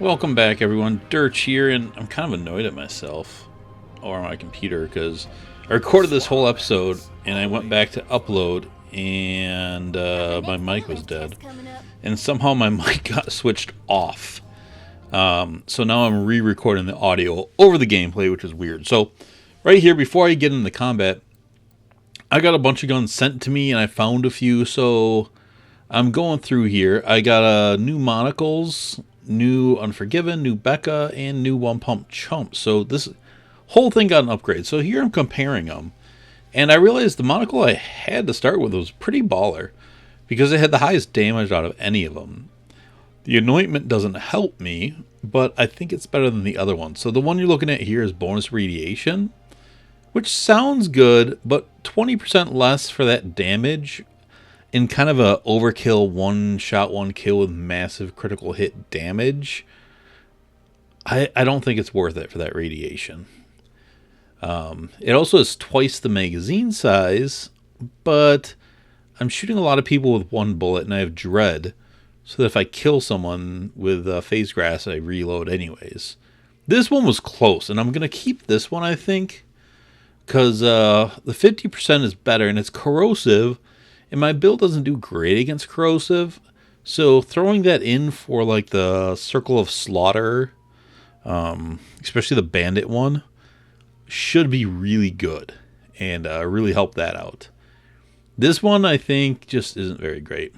Welcome back, everyone. Dirch here, and I'm kind of annoyed at myself or my computer because I recorded this whole episode and I went back to upload and my mic was dead, and somehow my mic got switched off. So now I'm re-recording the audio over the gameplay, which is weird. So right here, before I get into combat, I got a bunch of guns sent to me and I found a few. So I'm going through here. I got new monocles, new Unforgiven, new Becca, and new One Pump Chump. So this whole thing got an upgrade. So here I'm comparing them. And I realized the monocle I had to start with was pretty baller because it had the highest damage out of any of them. The anointment doesn't help me, but I think it's better than the other one. So the one you're looking at here is bonus radiation, which sounds good, but 20% less for that damage in kind of a overkill, one shot, one kill with massive critical hit damage. I don't think it's worth it for that radiation. It also is twice the magazine size, but I'm shooting a lot of people with one bullet, and I have dread, so that if I kill someone with phase grass, I reload anyways. This one was close, and I'm going to keep this one, I think, because the 50% is better, and it's corrosive, and my build doesn't do great against corrosive, so throwing that in for like the Circle of Slaughter, especially the bandit one, should be really good and really help that out. This one, I think, just isn't very great.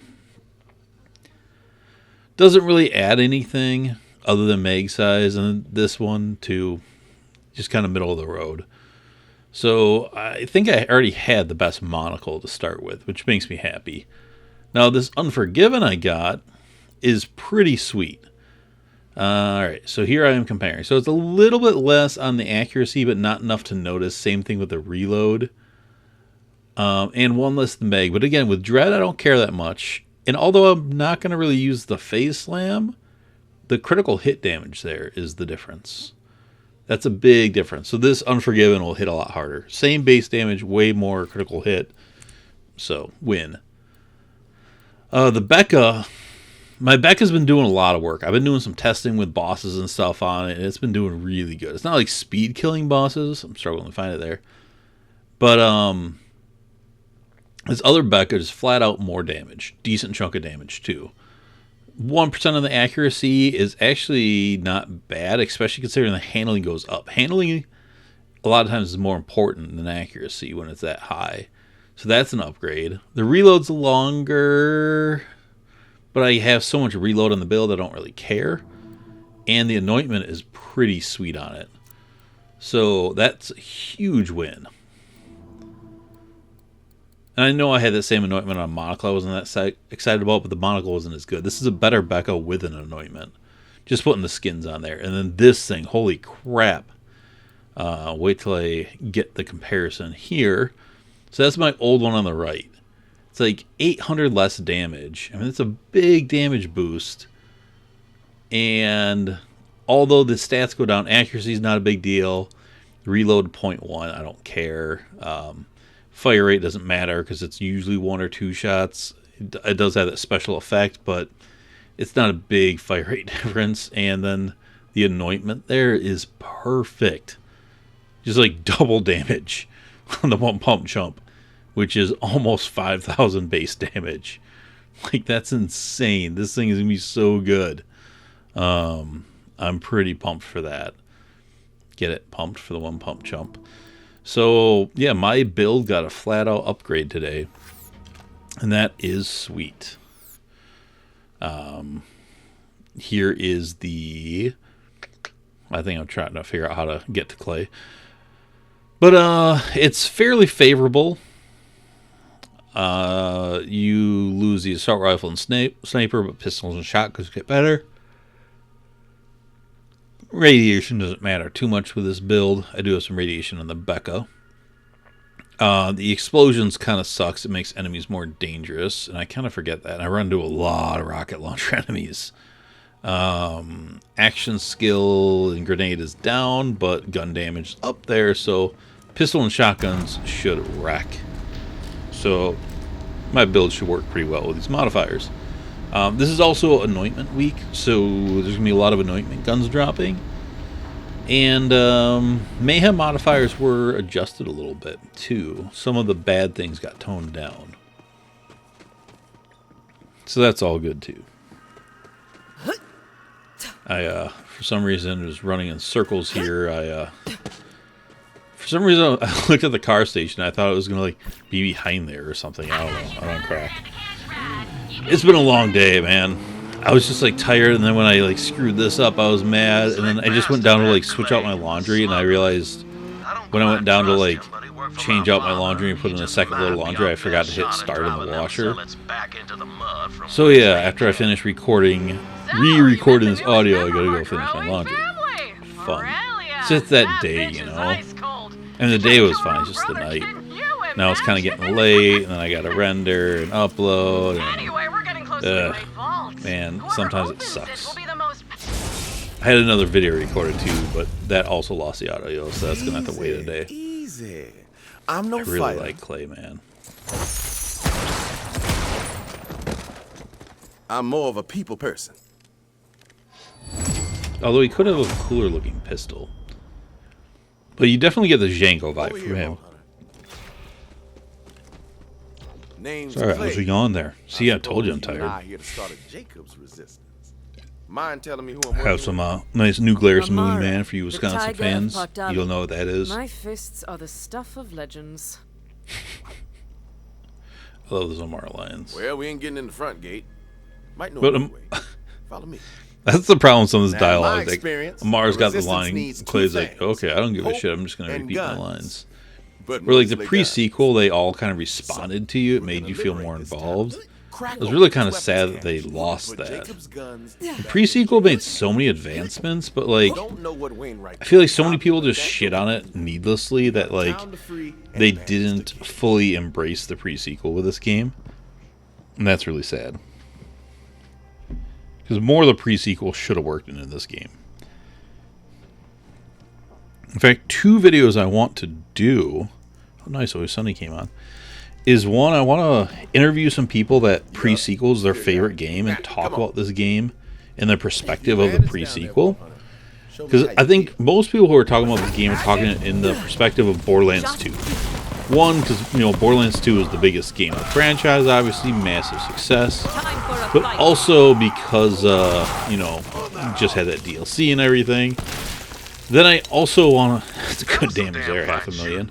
Doesn't really add anything other than mag size, and this one too, just kind of middle of the road. So I think I already had the best monocle to start with, which makes me happy. Now this Unforgiven I got is pretty sweet. Alright, so here I am comparing. So it's a little bit less on the accuracy, but not enough to notice. Same thing with the reload. And one less than mag. But again, with Dread, I don't care that much. And although I'm not going to really use the phase slam, the critical hit damage there is the difference. That's a big difference. So this Unforgiven will hit a lot harder. Same base damage, way more critical hit. So, win. The Becca, my Becca's been doing a lot of work. I've been doing some testing with bosses and stuff on it, and it's been doing really good. It's not like speed killing bosses. I'm struggling to find it there. But this other Becca is flat out more damage. Decent chunk of damage too. 1% of the accuracy is actually not bad, especially considering the handling goes up. Handling a lot of times is more important than accuracy when it's that high. So that's an upgrade. The reload's longer, but I have so much reload on the build I don't really care. And the anointment is pretty sweet on it. So that's a huge win. And I know I had the same anointment on monocle I wasn't that excited about, but the monocle wasn't as good. This is a better Becca with an anointment. Just putting the skins on there. And then this thing, holy crap. Wait till I get the comparison here. So that's my old one on the right. It's like 800 less damage. I mean, it's a big damage boost. And although the stats go down, accuracy is not a big deal. Reload 0.1, I don't care. Fire rate doesn't matter because it's usually one or two shots. It does have that special effect, but it's not a big fire rate difference. And then the anointment there is perfect. Just like double damage on the One Pump Chump, which is almost 5,000 base damage. Like, that's insane. This thing is going to be so good. I'm pretty pumped for that. Get it? Pumped for the One Pump Chump. So, yeah, my build got a flat-out upgrade today, and that is sweet. Here is the... I think I'm trying to figure out how to get to clay. But it's fairly favorable. You lose the assault rifle and sniper, but pistols and shotguns get better. Radiation doesn't matter too much with this build. I do have some radiation on the Becca. The explosions kind of sucks. It makes enemies more dangerous, and I kind of forget that. I run into a lot of rocket launcher enemies. Action skill and grenade is down, but gun damage is up there, so pistol and shotguns should wreck. So my build should work pretty well with these modifiers. This is also Anointment Week, so there's going to be a lot of Anointment guns dropping. And Mayhem modifiers were adjusted a little bit, too. Some of the bad things got toned down. So that's all good, too. For some reason, was running in circles here. For some reason, I looked at the car station. I thought it was going to, like, be behind there or something. I don't know. I don't crack. It's been a long day, man. I was just, like, tired, and then when I, like, screwed this up, I was mad. And then I just went down to, like, switch out my laundry, and I realized when I went down to, like, change out my laundry and put in a second load of laundry, I forgot to hit start in the washer. So, yeah, after I finish recording, re-recording this audio, I gotta go finish my laundry. Fun. It's just that day, you know? And the day was fine, it's just the night. Now it's kind of getting late, and then I gotta render and upload. And, man, sometimes it sucks. I had another video recorded too, but that also lost the audio, so that's gonna have to wait a day. Easy. I'm no I really fighter. like Clay, man. I'm more of a people person. Although he could have a cooler looking pistol. But you definitely get the Django vibe from him. Sorry, how's we going there? See, I told you I'm tired. Mind telling me who I'm I have some nice new Glarus Moon Man for you Wisconsin fans. Portable. You'll know what that is. My fists are the stuff of legends. I love those Amara lines. Well, we ain't getting in the front gate. Might know But, the way. Follow me. That's the problem with some of this Now, in my dialogue. Like, experience, Amara's got the resistance line. needs two Clay's like, things. okay, I don't give a Hope shit. I'm just going to and repeat my guns. lines. But Where like the mostly pre-sequel, they all kind of responded to you. It made you feel more involved. I was really kind of sad that they lost that. The pre-sequel made so many advancements, but like, I feel like so many people just shit on it needlessly that like they didn't fully embrace the pre-sequel with this game, and that's really sad. Because more of the pre-sequel should have worked in this game. In fact, 2 videos I want to do. Oh, nice! Always Sunny came on. Is one, I want to interview some people that pre-sequel's their favorite game and talk about this game in the perspective of the pre-sequel. Because I think most people who are talking about this game are talking in the perspective of Borderlands 2. One, because, you know, Borderlands 2 is the biggest game of the franchise, obviously, massive success. But also because, you know, just had that DLC and everything. Then I also want to... It's a good damage there, 500,000.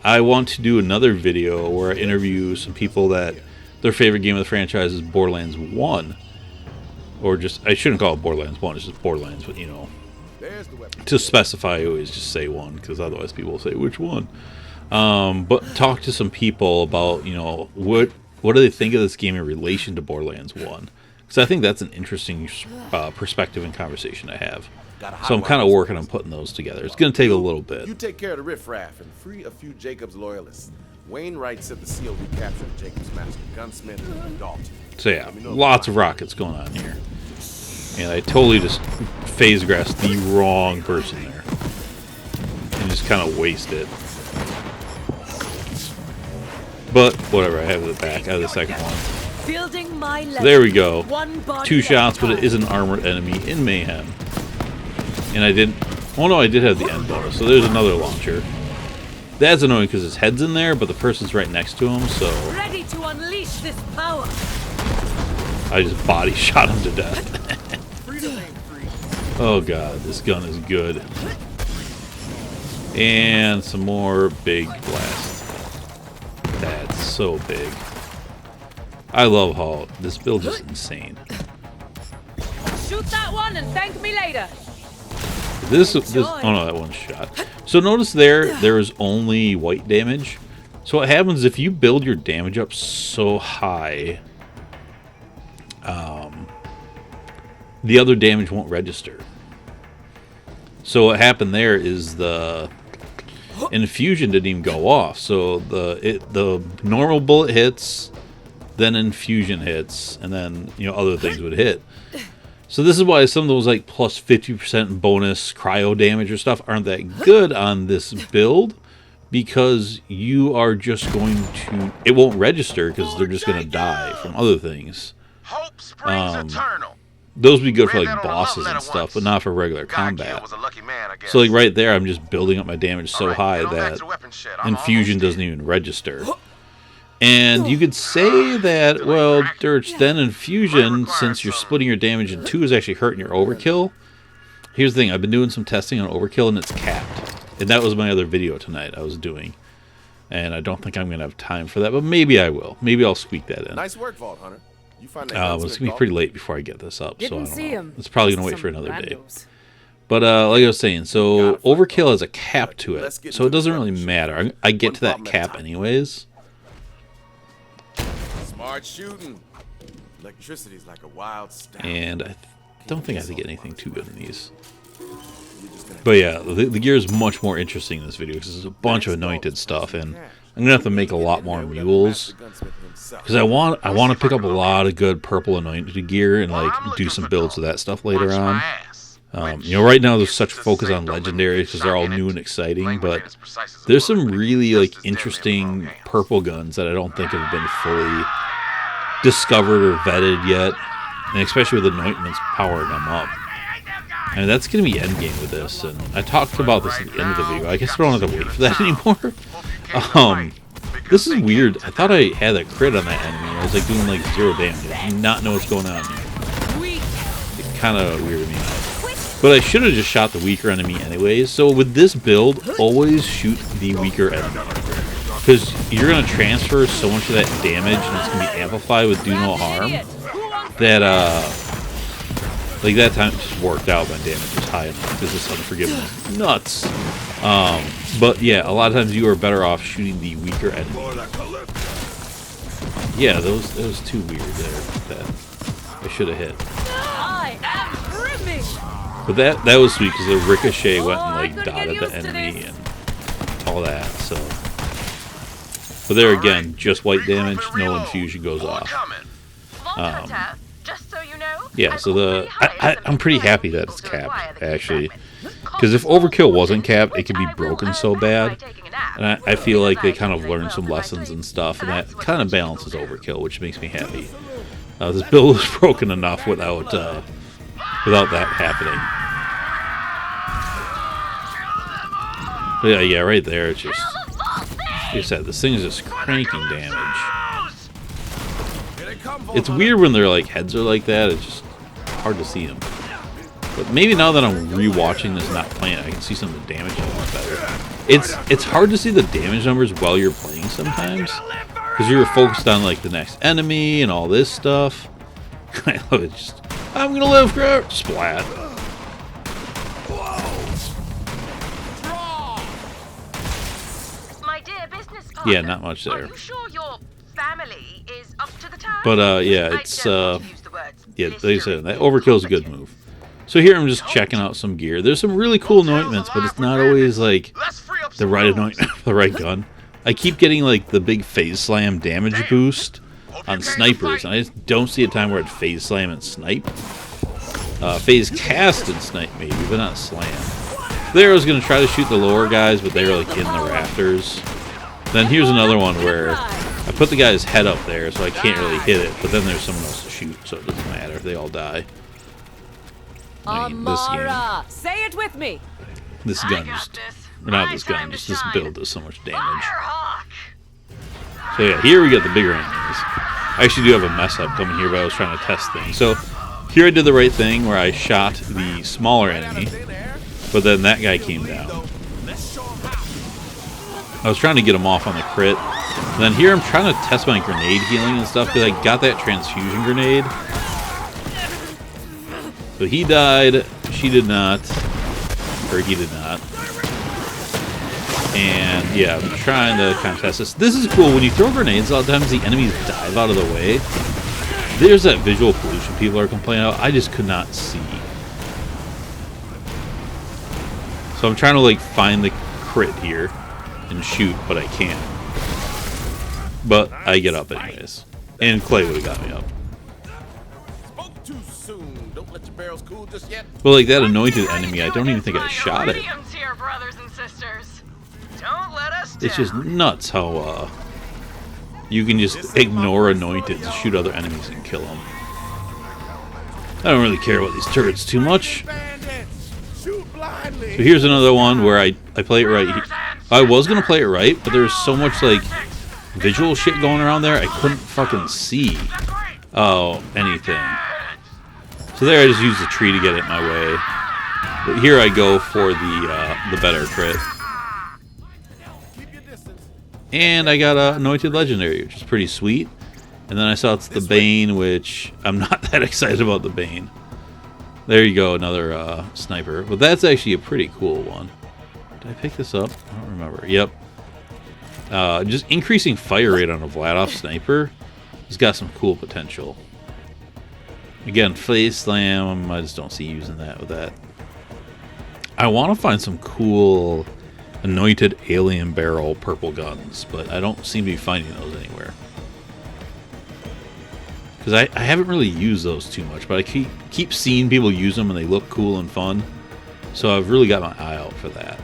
I want to do another video where I interview some people that their favorite game of the franchise is Borderlands 1. Or just... I shouldn't call it Borderlands 1, it's just Borderlands, but, you know... To specify, I always just say one, because otherwise people will say, which one? But talk to some people about, you know, what do they think of this game in relation to Borderlands 1? Because I think that's an interesting perspective and conversation to have. So I'm kind of working on putting those together. It's going to take a little bit. You take care of the riffraff and free a few Jacob's loyalists. Wainwright said the seal recaptured Jacob's master, gunsmith and Dalton. So yeah, lots of rockets going on here. And I totally just phase grasped the wrong person there. And just kind of waste it. But whatever, I have the back. I have the second one. So there we go. 2 shots, but it is an armored enemy in Mayhem. And I didn't... Oh no, I did have the end bonus. So there's another launcher. That's annoying because his head's in there, but the person's right next to him, so... Ready to unleash this power. I just body shot him to death. Oh god, this gun is good. And some more big blast. That's so big. I love how this build is insane. Shoot that one and thank me later. This oh no, that one's shot. So notice there is only white damage. So what happens if you build your damage up so high, the other damage won't register. So what happened there is the infusion didn't even go off. So the normal bullet hits, then infusion hits, and then, you know, other things would hit. So this is why some of those like plus 50% bonus cryo damage or stuff aren't that good on this build, because you are just going to... It won't register because they're just going to die from other things. Hope springs eternal. Those would be good for like bosses and stuff, but not for regular combat. So like right there, I'm just building up my damage so high that infusion doesn't even register. And you could say that, well, Derch, then infusion, since you're splitting your damage in two, is actually hurting your overkill. Here's the thing, I've been doing some testing on overkill and it's capped. And that was my other video tonight I was doing. And I don't think I'm going to have time for that, but maybe I will. Maybe I'll squeak that in. Nice work, Vault Hunter. You find that It's going to be pretty late before I get this up, so I don't know. him. It's probably going to wait for another day. But like I was saying, so overkill has a cap to it, so it doesn't really matter. I get to that cap anyways. Smart shooting. Electricity's like a wild stallion. And I don't think I have to get anything too good in these. But yeah, the gear is much more interesting in this video because there's a bunch of anointed stuff, and I'm gonna have to make a lot more mules because I want to pick up a lot of good purple anointed gear and like do some builds of that stuff later on. You know, right now there's such focus on legendaries because they're all new and exciting, but there's some really like interesting purple guns that I don't think have been fully discovered or vetted yet, and especially with anointments powering them up. I mean, that's going to be endgame with this, and I talked about this at the end of the video. I guess I don't have to wait for that anymore. This is weird. I thought I had a crit on that enemy. I was like doing like 0 damage. I did not know what's going on here. It kind of weirded me out. But I should have just shot the weaker enemy anyways. So with this build, always shoot the weaker enemy. Because you're going to transfer so much of that damage, and it's going to be amplified with do no harm, that, like that time it just worked out when damage was high enough because this Unforgiven is nuts. But yeah, a lot of times you are better off shooting the weaker enemy. Yeah, those two weird there that I should have hit. But that was sweet because the ricochet went and like dotted the enemy and all that. So, but there again, just white damage, no infusion goes off. Yeah, so I'm pretty happy that it's capped, actually. Because if Overkill wasn't capped, it could be broken so bad. And I feel like they kind of learned some lessons and stuff, and that kind of balances Overkill, which makes me happy. This build was broken enough without that happening. But yeah, right there, it's just... Like I said, this thing is just cranking damage. It's weird when their like heads are like that. It's just hard to see them. But maybe now that I'm rewatching this, not playing, I can see some of the damage a lot better. It's hard to see the damage numbers while you're playing sometimes because you're focused on like the next enemy and all this stuff. I love it. Just I'm gonna live, crap. Splat. Yeah, not much there. Family is up to the task. But yeah, it's yeah, like I said, that overkill is a good move. So here I'm just checking out some gear. There's some really cool anointments, but it's not always like the right anointment for the right gun. I keep getting like the big phase slam damage boost on snipers, and I just don't see a time where I'd phase slam and snipe. Phase cast and snipe maybe, but not slam. There I was gonna try to shoot the lower guys, but they were like in the rafters. Then here's another one where I put the guy's head up there, so I can't really hit it, but then there's someone else to shoot, so it doesn't matter if they all die. I mean, Amara, say it with me. this gun just, or not this gun, just this build does so much damage. So yeah, here we got the bigger enemies. I actually do have a mess up coming here, but I was trying to test things. So here I did the right thing where I shot the smaller enemy, but then that guy came down. I was trying to get him off on the crit. And then here I'm trying to test my grenade healing and stuff because I got that transfusion grenade. So he died, she did not, or he did not. And yeah, I'm trying to kind of test this. This is cool, when you throw grenades, a lot of times the enemies dive out of the way. There's that visual pollution people are complaining about. I just could not see. So I'm trying to like find the crit here and shoot, but I can't. But I get up anyways. And Clay would have got me up. Spoke too soon. Don't let your barrels cool just yet. Well, like that anointed enemy, I don't even think I shot it. Here, brothers and sisters. Don't let us It's just nuts how you can just ignore anointed to shoot other enemies and kill them. I don't really care about these turrets too much. So here's another one where I play it right. I was going to play it right, but there's so much like visual shit going around there, I couldn't fucking see anything. So there I just used the tree to get it my way. But here I go for the better crit. And I got a Anointed Legendary, which is pretty sweet. And then I saw it's the Bane, which I'm not that excited about the Bane. There you go, another sniper. But that's actually a pretty cool one. Did I pick this up? I don't remember. Yep. Just increasing fire rate on a Vladoff sniper has got some cool potential. Again, Phase Slam, I just don't see using that with that. I want to find some cool Anointed Alien Barrel purple guns, but I don't seem to be finding those anywhere. Because I haven't really used those too much, but I keep seeing people use them and they look cool and fun. So I've really got my eye out for that.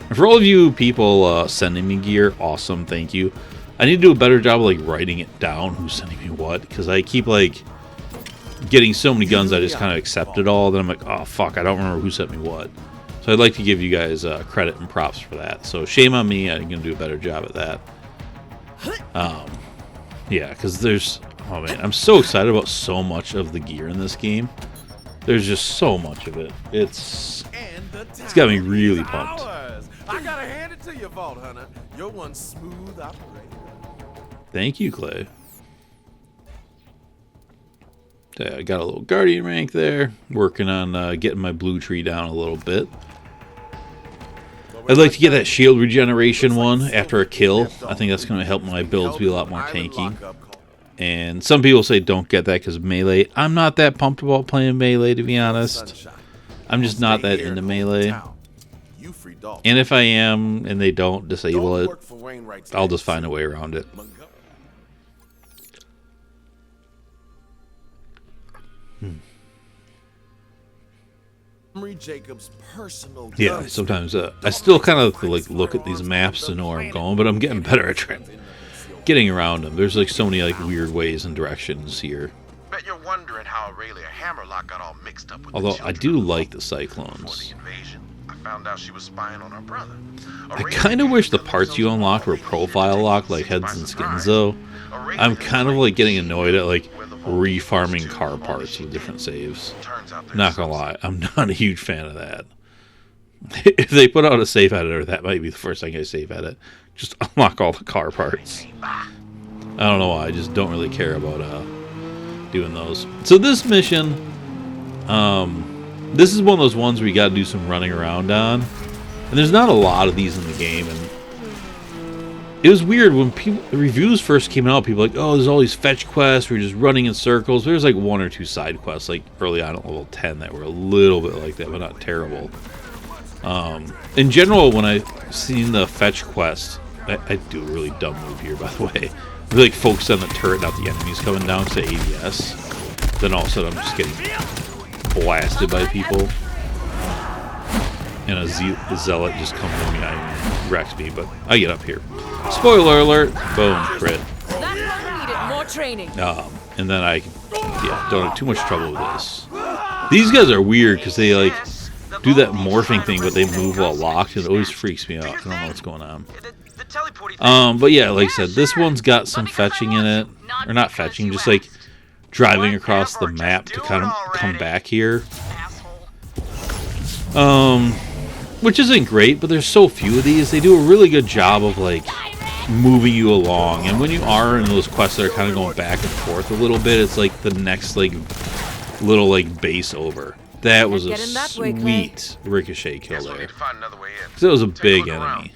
And for all of you people sending me gear, awesome, thank you. I need to do a better job of like writing it down, who's sending me what, because I keep like getting so many guns I just kind of accept it all, then I'm like, oh fuck, I don't remember who sent me what. So I'd like to give you guys credit and props for that. So shame on me, I'm going to do a better job at that. Yeah, because there's, oh man, I'm so excited about so much of the gear in this game. There's just so much of it. It's got me really pumped. I gotta hand it to you, Vault Hunter. You're one smooth operator. Thank you, Clay. Yeah, I got a little Guardian rank there. Working on getting my blue tree down a little bit. I'd like to get that shield regeneration one after a kill. I think that's going to help my builds be a lot more tanky. And some people say don't get that because melee. I'm not that pumped about playing melee, to be honest. I'm just not that into melee. And if I am and they don't disable it, I'll just find a way around it. Yeah, sometimes I still kind of like look at these maps to know where I'm going, but I'm getting better at getting around them. There's like so many like weird ways and directions here. Bet you're wondering how Aurelia Hammerlock got all mixed up with Although the I do like the Cyclones. I found out she was spying on her brother. I kind of wish the parts you unlocked were profile locked like heads and skins though. I'm kind of like getting annoyed at like refarming car parts with different saves. Not gonna lie, I'm not a huge fan of that. If they put out a save editor, that might be the first thing I save edit. Just unlock all the car parts. I don't know why, I just don't really care about doing those. So this mission, this is one of those ones where you gotta do some running around on. And there's not a lot of these in the game, and it was weird when reviews first came out. People were like, oh, there's all these fetch quests. We're just running in circles. There's like one or two side quests, like early on at level 10, that were a little bit like that, but not terrible. In general, when I seen the fetch quest, I do a really dumb move here, by the way. I really like focus on the turret, not the enemies coming down to ADS. Then all of a sudden, I'm just getting blasted by people. And a zealot just comes in behind me and wrecks me, but I get up here. Spoiler alert! Boom, crit. That one needed more training. And then I, don't have too much trouble with this. These guys are weird because they like do that morphing thing, but they move while locked. It always freaks me out. I don't know what's going on. But yeah, like I said, this one's got some fetching in it, or not fetching, just like driving across the map to kind of come back here. Which isn't great, but there's so few of these. They do a really good job of like moving you along, and when you are in those quests that are kind of going back and forth a little bit, it's like the next like little like base over. That was a sweet ricochet kill there, because it was a big enemy.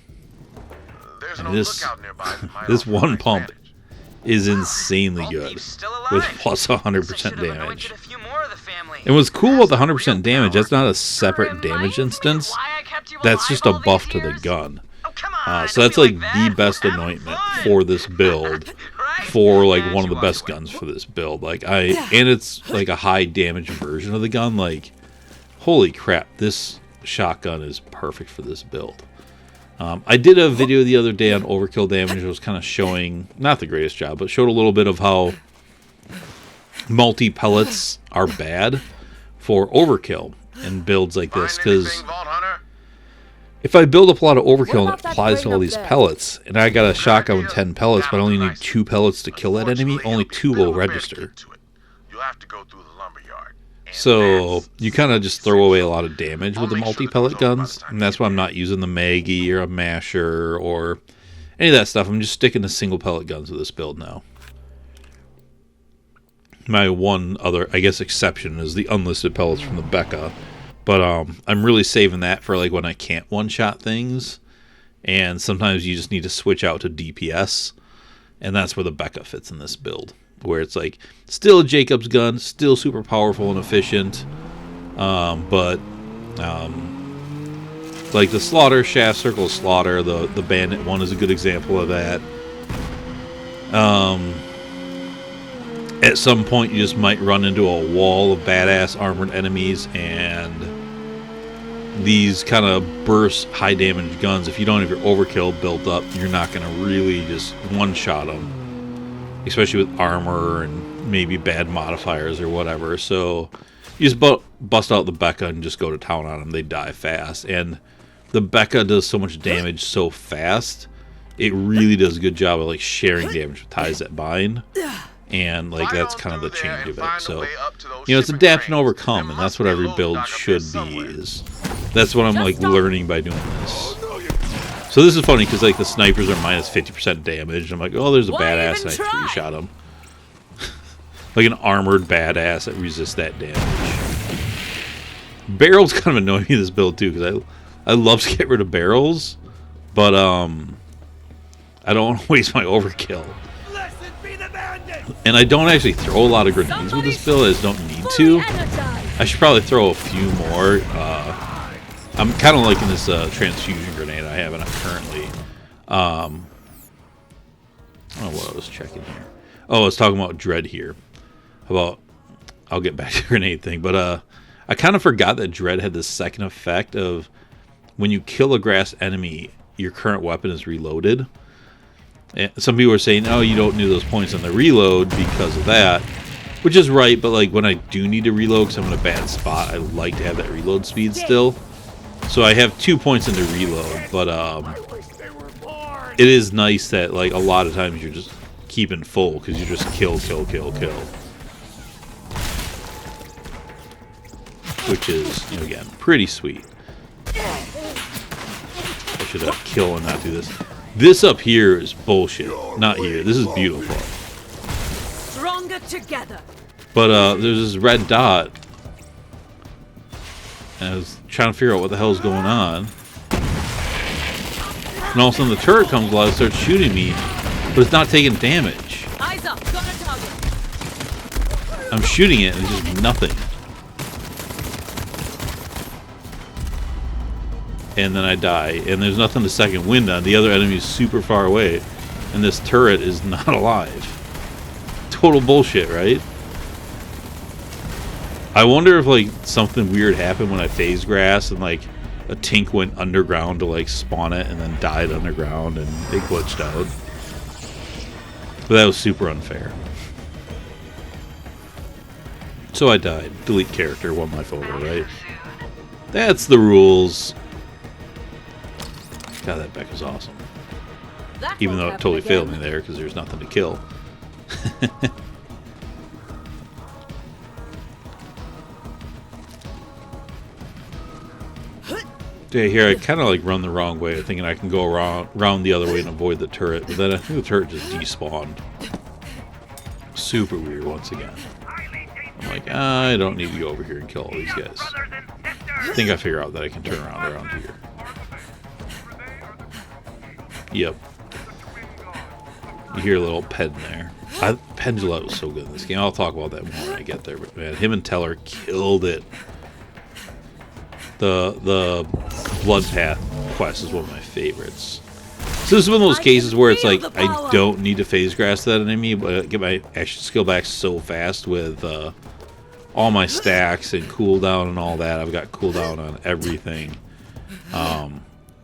And this one pump is insanely good with plus 100% damage. And what's cool about the 100% damage, that's not a separate damage instance. That's just a buff to the gun. So that's like the best anointment for this build, for like one of the best guns for this build. Like and it's like a high damage version of the gun. Like, holy crap, this shotgun is perfect for this build. I did a video the other day on overkill damage. It was kind of showing, not the greatest job, but showed a little bit of how multi-pellets are bad for overkill in builds like this. Because Vault Hunter? if I build up a lot of overkill and about it that applies to crane all up these there? pellets, and I got a shotgun with 10 pellets, but I only need 2 pellets to kill that enemy, Unfortunately, only it'll be 2 a bit will of a bear to register. get to it. You'll have to go through the lumberyard. And So that's- you kind of just throw away a lot of damage with the I'll make sure the multi-pellet door's open by guns, the time and you that's get why I'm there. not using the Maggie or a Masher or any of that stuff. I'm just sticking to single pellet guns with this build now. My one other, I guess, exception is the unlisted pellets from the Becca, but I'm really saving that for like when I can't one-shot things, and sometimes you just need to switch out to DPS, and that's where the Becca fits in this build, where it's like still a Jacob's gun, still super powerful and efficient, but like the Slaughter, Shaft Circle Slaughter, the Bandit one is a good example of that. At some point you just might run into a wall of badass armored enemies, and these kind of burst high damage guns, if you don't have your overkill built up, you're not going to really just one-shot them, especially with armor and maybe bad modifiers or whatever. So you just bust out the Becca and just go to town on them. They die fast, and the Becca does so much damage so fast, it really does a good job of like sharing damage with ties that bind. And like that's kind of the change of it. So you know, it's adapt and overcome, and that's what every build should be. Is that's what I'm like learning by doing this. So this is funny because like the snipers are minus 50% damage. I'm like, oh, there's a Why badass, even and I try? 3-shot him. Like an armored badass that resists that damage. Barrels kind of annoy me in this build too, because I love to get rid of barrels, but I don't want to waste my overkill. And I don't actually throw a lot of grenades with this build. I just don't need to. I should probably throw a few more. I'm kind of liking this transfusion grenade I have, and I'm currently. I don't know what I was checking here. Oh, I was talking about Dread here. About, I'll get back to the grenade thing, but I kind of forgot that Dread had this second effect of when you kill a grass enemy, your current weapon is reloaded. And some people are saying, oh, you don't need those points on the reload because of that, which is right, but like when I do need to reload because I'm in a bad spot, I like to have that reload speed still. So I have 2 points into reload, but it is nice that like a lot of times you're just keeping full because you just kill, which is, you know, again, pretty sweet. I should kill and not do this. This up here is bullshit. Not here. This is beautiful. Stronger together. But there's this red dot. And I was trying to figure out what the hell is going on. And all of a sudden the turret comes alive and starts shooting me. But it's not taking damage. Eyes up. Got a target. I'm shooting it and it's just nothing. And then I die, and there's nothing to second wind on. The other enemy is super far away, and this turret is not alive. Total bullshit, right? I wonder if like something weird happened when I phased grass and like a tink went underground to like spawn it and then died underground and it glitched out. But that was super unfair. So I died. Delete character, 1 life over, right? That's the rules. God, that Beck is awesome. That Even won't though it happen totally again. failed me there because there's nothing to kill. Yeah, here I kind of like run the wrong way, thinking I can go around the other way and avoid the turret, but then I think the turret just despawned. Super weird once again. I'm like, I don't need to go over here and kill all these guys. I think I figure out that I can turn around here. Yep. You hear a little pen there. Pendulette was so good in this game. I'll talk about that more when I get there. But man, him and Teller killed it. The Blood Path quest is one of my favorites. So this is one of those cases where it's like I don't need to phase grass that enemy, but I get my action skill back so fast with all my stacks and cooldown and all that. I've got cooldown on everything.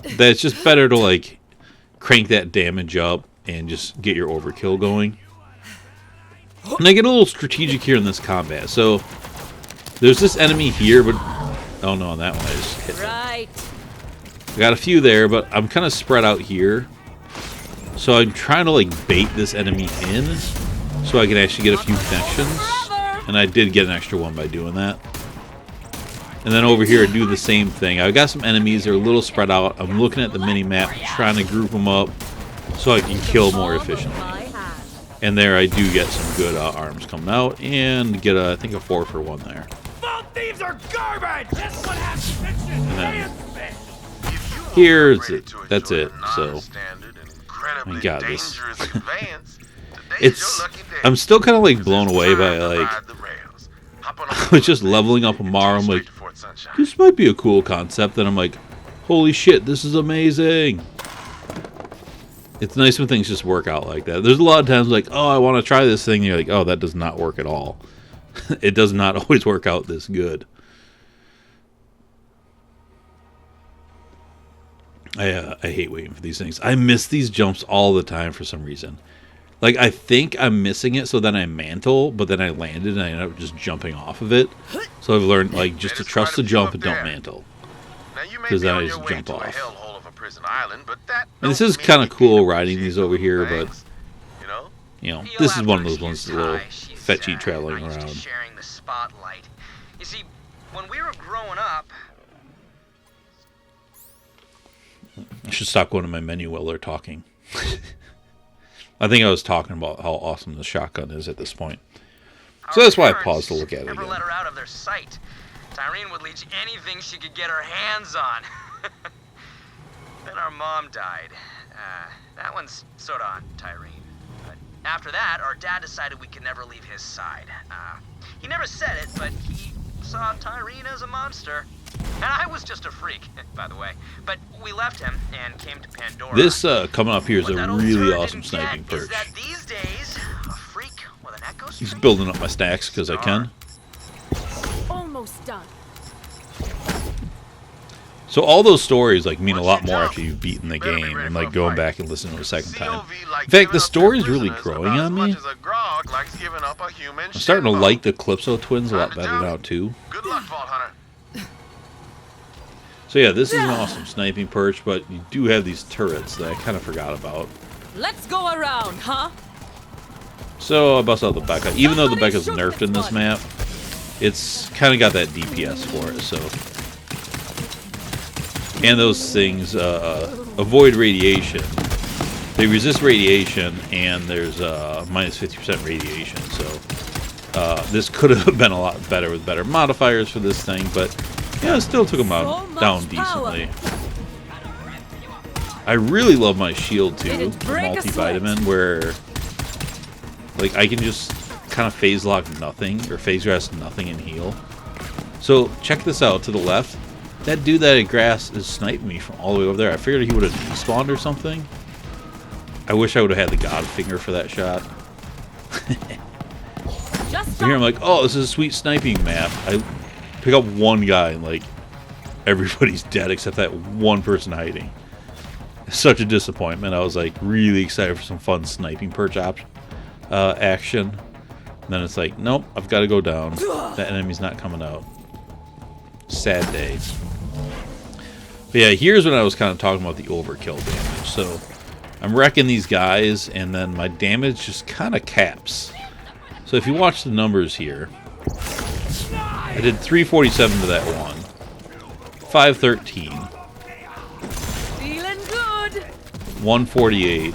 that it's just better to like crank that damage up and just get your overkill going. And I get a little strategic here in this combat. So there's this enemy here, but oh no, on that one I just hit them. Right. I got a few there, but I'm kind of spread out here. So I'm trying to like bait this enemy in so I can actually get a few connections. And I did get an extra one by doing that. And then over here I do the same thing. I've got some enemies that are a little spread out. I'm looking at the mini-map, trying to group them up so I can kill more efficiently. And there I do get some good arms coming out and get I think a 4 for 1 there. Vault thieves are garbage! That's what happens. And then here's it. That's it. So my God, this it's I'm still kind of like blown away by like I was just leveling up Amara. I'm like, this might be a cool concept. And I'm like, holy shit, this is amazing. It's nice when things just work out like that. There's a lot of times like, oh, I want to try this thing. And you're like, oh, that does not work at all. It does not always work out this good. I hate waiting for these things. I miss these jumps all the time for some reason. Like, I think I'm missing it, so then I mantle, but then I landed and I ended up just jumping off of it. So I've learned, like, just to trust the jump and don't mantle. Because then I just jump off. And this is kind of cool riding these over here, but, you know, this is one of those ones that's a little fetchy traveling around. Sharing the spotlight. You see, when we were growing up, I should stop going to my menu while they're talking. I think I was talking about how awesome the shotgun is at this point. So that's why I paused to look at it never again. let her out of their sight. Tyrene would leech anything she could get her hands on. Then our mom died. That one's sort of on Tyrene. But after that, our dad decided we could never leave his side. He never said it, but he saw Tyrene as a monster. And I was just a freak, by the way. But we left him and came to Pandora. This coming up here is a really awesome sniping perch. That these days, a freak with an echo He's stream building up my stacks because I can. Almost done. So all those stories like mean a lot more after you've beaten the game and like going back and listening to it a second time. In fact, the story's really growing on me. I'm starting to like the Calypso twins a lot better now too. Good luck, Vault Hunter. So yeah, this is an awesome sniping perch, but you do have these turrets that I kind of forgot about. Let's go around, huh? So I bust out the Becca. Even though the Becca's nerfed in this map, it's kind of got that DPS for it. So, and those things avoid radiation. They resist radiation, and there's minus 50% radiation. So this could have been a lot better with better modifiers for this thing, but yeah, it still took them down decently. I really love my shield too, the multivitamin, where like I can just kind of phase lock nothing or phase rest nothing and heal. So check this out to the left. That dude that had grass is sniping me from all the way over there. I figured he would have despawned or something. I wish I would have had the God finger for that shot. Here I'm like, oh, this is a sweet sniping map. I pick up one guy and like everybody's dead except that one person hiding. Such a disappointment. I was like really excited for some fun sniping perch action. And then it's like, nope, I've got to go down. That enemy's not coming out. Sad day. But yeah, here's when I was kind of talking about the overkill damage. So I'm wrecking these guys and then my damage just kind of caps. So if you watch the numbers here, I did 347 to that one, 513, Feeling good. 148.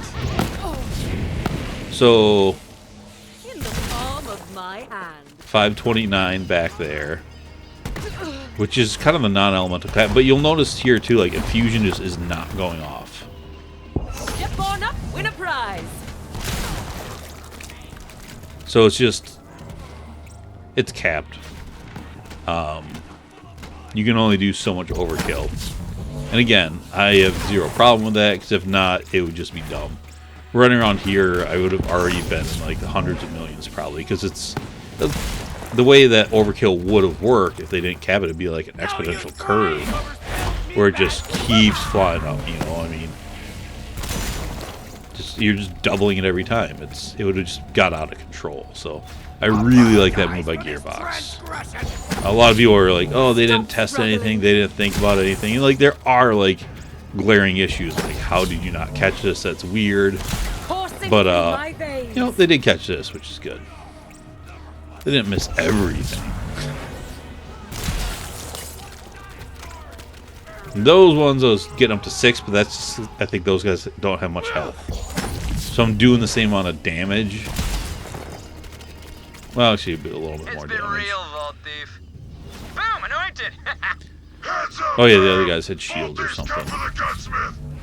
So In the palm of my hand. 529 back there, which is kind of a non-elemental pattern. But you'll notice here too, like infusion just is not going off. Step on up, win a prize. So it's just, it's capped. You can only do so much overkill. And again, I have zero problem with that, because if not, it would just be dumb. Running around here, I would have already been in like the hundreds of millions probably, because it's the way that overkill would have worked if they didn't cap it. It'd be like an exponential curve. where it just keeps flying up. You know, I mean, you're just doubling it every time. It would have just got out of control. So I really like that move by Gearbox. A lot of people are like, oh, they didn't test anything, they didn't think about anything. And like, there are like glaring issues, like how did you not catch this? That's weird. But you know, they did catch this, which is good. They didn't miss everything. Those ones, I was getting up to 6, but that's just, I think those guys don't have much health. So I'm doing the same amount of damage. Well, actually, a little bit more damage. Real, Vault Thief. Boom, anointed. Oh yeah, the other guys had shields or something.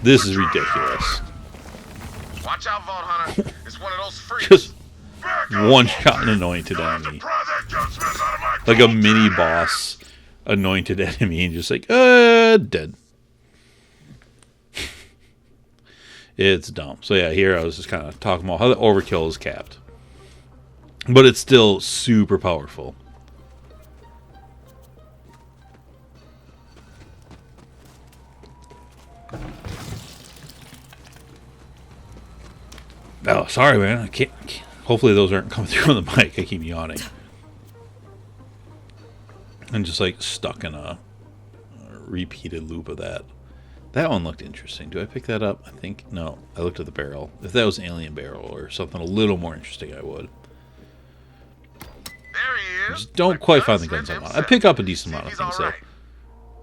This is ridiculous. Watch out, Vault Hunter. It's one of those freaks. Just one shot an anointed enemy. Like a mini boss anointed enemy and just like, dead. It's dumb. So yeah, here I was just kind of talking about how the overkill is capped. But it's still super powerful. Oh, sorry, man. I can't. Hopefully those aren't coming through on the mic. I keep yawning. I'm just like stuck in a repeated loop of that. That one looked interesting. Do I pick that up? I think no. I looked at the barrel. If that was alien barrel or something a little more interesting, I would. There he is. Just don't quite find the guns I want. I pick up a decent amount of things though.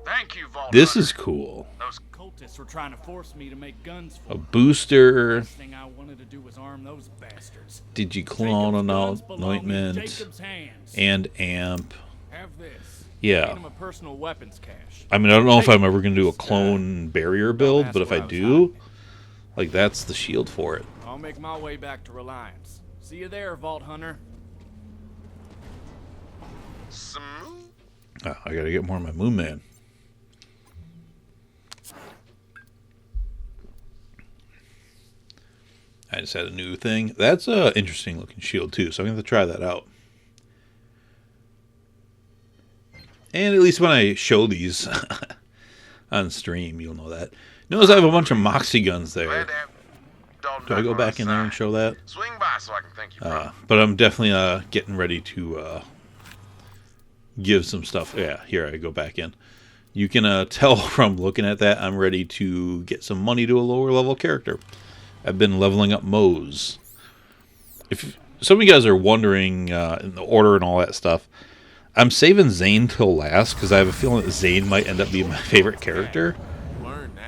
Thank you, Vault This Hunter. is cool. Those Cultists were trying to force me to make guns for A booster, First thing I wanted to do was arm those bastards. digiclone Jacob's guns belong in anointment, Jacob's hands. and amp. Have this. Yeah. Made him a personal weapons cache. I mean, I don't know if I'm ever going to do a clone barrier build, but if I do, like, that's the shield for it. I'll make my way back to Reliance. See you there, Vault Hunter. smooth. Oh, I got to get more of my Moon Man. I just had a new thing. That's a interesting looking shield too, so I'm going to try that out. And at least when I show these on stream, you'll know that. Notice I have a bunch of Moxie guns there. Do I go back in there and show that? Swing by so I can thank you. Bro. But I'm definitely getting ready to give some stuff. Yeah, here I go back in. You can tell from looking at that, I'm ready to get some money to a lower level character. I've been leveling up Moe's. If some of you guys are wondering in the order and all that stuff, I'm saving Zane till last because I have a feeling that Zane might end up being my favorite character.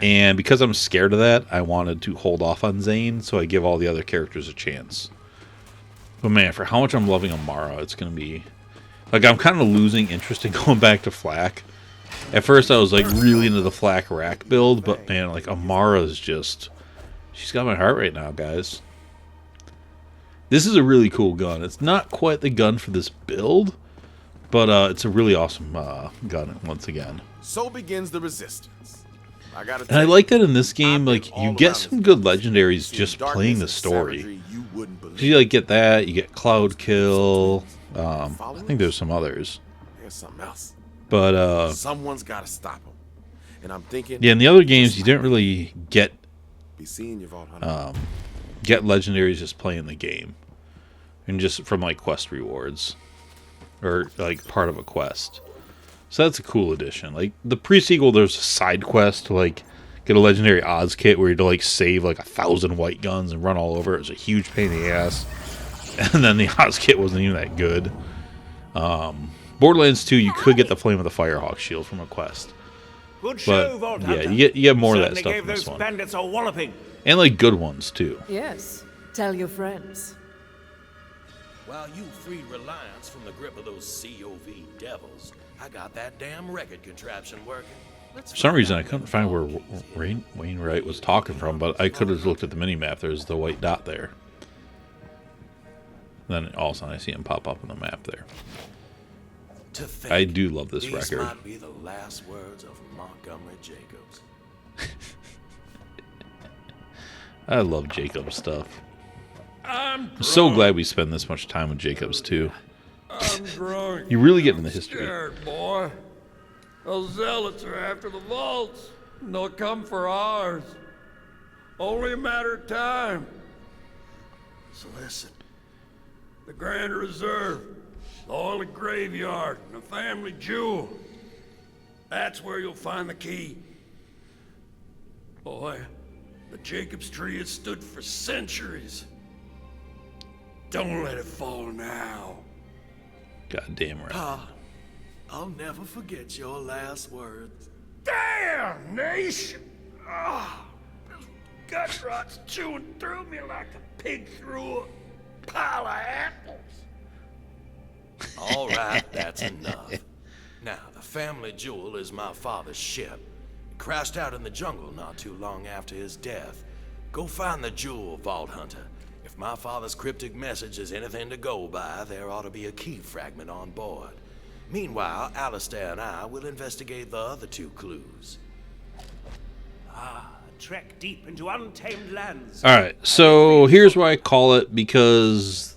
And because I'm scared of that, I wanted to hold off on Zane, so I give all the other characters a chance. But man, for how much I'm loving Amara, it's going to be... Like, I'm kind of losing interest in going back to Flak. At first, I was, like, really into the Flak rack build, but man, like, Amara is just... She's got my heart right now, guys. This is a really cool gun. It's not quite the gun for this build, but it's a really awesome gun, once again. So begins the resistance. And I like that in this game, like, you get some good legendaries just playing the story. You like get that, you get Cloud Kill. I think there's some others. There's something else. But someone's got to stop him. And I'm thinking, yeah, in the other games you didn't really get be seeing you, Vault Hunter. get legendaries just playing the game. And just from like quest rewards. Or like part of a quest. So that's a cool addition. Like the pre-sequel, there's a side quest to like get a legendary odds kit where you had to like save like 1,000 white guns and run all over. It was a huge pain in the ass. And then the odds kit wasn't even that good. Borderlands 2, you could get the Flame of the Firehawk shield from a quest. Good show, But Vault yeah, Hunter. you get more of that Certainly stuff gave in this those one. bandits a walloping. And like good ones too. Yes. Tell your friends. While you freed Reliance from the grip of those COV devils, I got that damn record contraption working. For some reason, I couldn't find where Wainwright was talking from, but I could have looked at the mini-map. There's the white dot there. Then all of a sudden, I see him pop up on the map there. To think I do love this these record. might be the last words of Montgomery Jacobs. I love Jacob's stuff. I'm so glad we spend this much time with Jacobs, too. I'm drunk. You really get into the history. Scared, boy. Those zealots are after the vaults. and they'll come for ours. Only a matter of time. So listen, the Grand Reserve, the oily graveyard, and the family jewel. That's where you'll find the key. Boy, the Jacob's tree has stood for centuries. Don't let it fall now. God damn right. Pa, I'll never forget your last words. Damnation! Ah, this gut rot's chewing through me like a pig through a pile of apples. All right, that's enough. Now, the family jewel is my father's ship. It crashed out in the jungle not too long after his death. Go find the jewel, Vault Hunter. If my father's cryptic message is anything to go by, there ought to be a key fragment on board. Meanwhile, Alistair and I will investigate the other 2 clues. Trek deep into untamed lands. Alright, so here's why I call it, because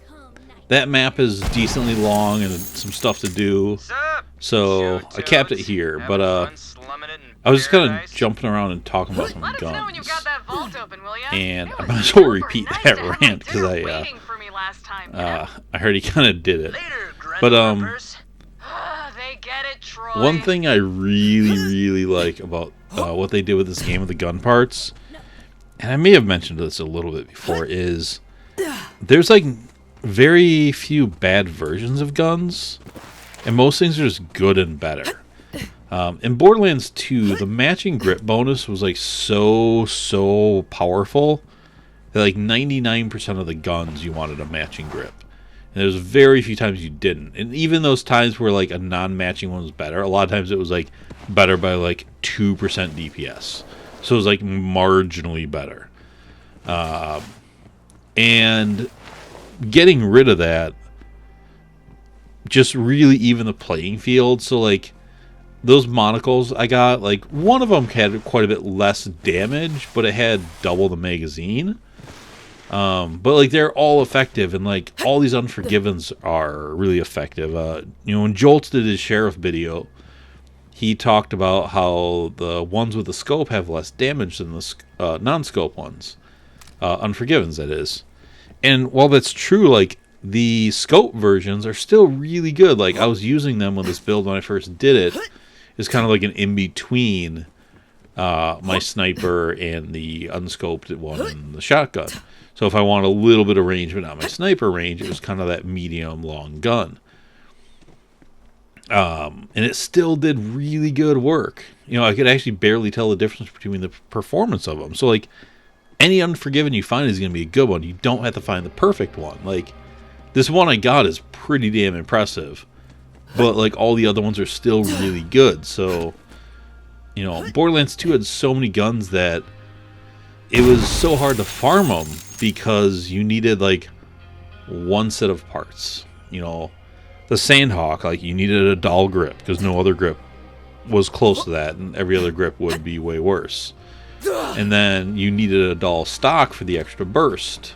that map is decently long and some stuff to do. So I capped it here, but I was just kind of jumping around and talking about some Let us know when you've got guns. that vault open, will ya? And It I was might as well super repeat nice that to have rant you because waiting for me last time, you know? I heard he kind of did it. Later, But They get it, Troy. one thing I really like about what they did with this game with the gun parts, and I may have mentioned this a little bit before, is there's like very few bad versions of guns, and most things are just good and better. In Borderlands 2, the matching grip bonus was like so powerful that like 99% of the guns you wanted a matching grip. And there's very few times you didn't. And even those times where like a non-matching one was better, a lot of times it was like better by like 2% DPS. So it was like marginally better. And getting rid of that just really evened the playing field. So like those monocles I got, like one of them had quite a bit less damage, but it had double the magazine. But like they're all effective, and like all these Unforgivens are really effective. You know, when Jolts did his sheriff video, he talked about how the ones with the scope have less damage than the non-scope ones, Unforgivens that is. And while that's true, like the scope versions are still really good. Like I was using them with this build when I first did it. It's kind of like an in between my sniper and the unscoped one and the shotgun. So if I want a little bit of range, but not my sniper range, it was kind of that medium long gun. And it still did really good work. You know, I could actually barely tell the difference between the performance of them. So like any Unforgiven you find is going to be a good one. You don't have to find the perfect one. Like this one I got is pretty damn impressive, but like all the other ones are still really good. So, you know, Borderlands 2 had so many guns that it was so hard to farm them because you needed like one set of parts. You know, the Sandhawk, like you needed a dull grip because no other grip was close to that, and every other grip would be way worse. And then you needed a dull stock for the extra burst.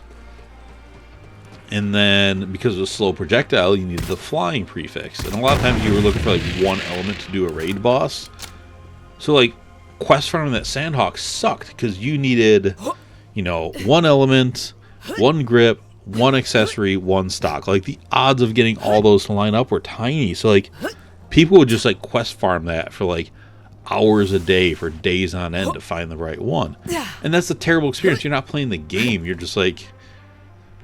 And then because of the slow projectile, you needed the flying prefix. And a lot of times you were looking for like one element to do a raid boss. So like quest farming that Sandhawk sucked because you needed, you know, one element, one grip, one accessory, one stock. Like the odds of getting all those to line up were tiny. So like people would just like quest farm that for like hours a day for days on end to find the right one. And that's a terrible experience. You're not playing the game. You're just like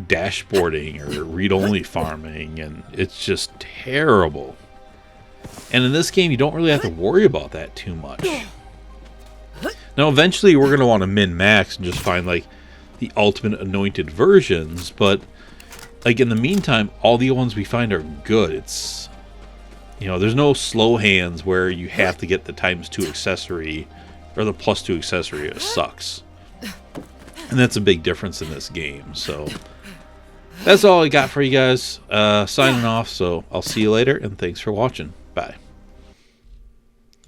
dashboarding or read-only farming, and it's just terrible. And in this game, you don't really have to worry about that too much. Now, eventually, we're going to want to min-max and just find, like, the ultimate anointed versions, but, like, in the meantime, all the ones we find are good. It's, you know, there's no slow hands where you have to get the ×2 accessory or the +2 accessory. It sucks. And that's a big difference in this game, so that's all I got for you guys. Signing off, so I'll see you later, and thanks for watching. Bye.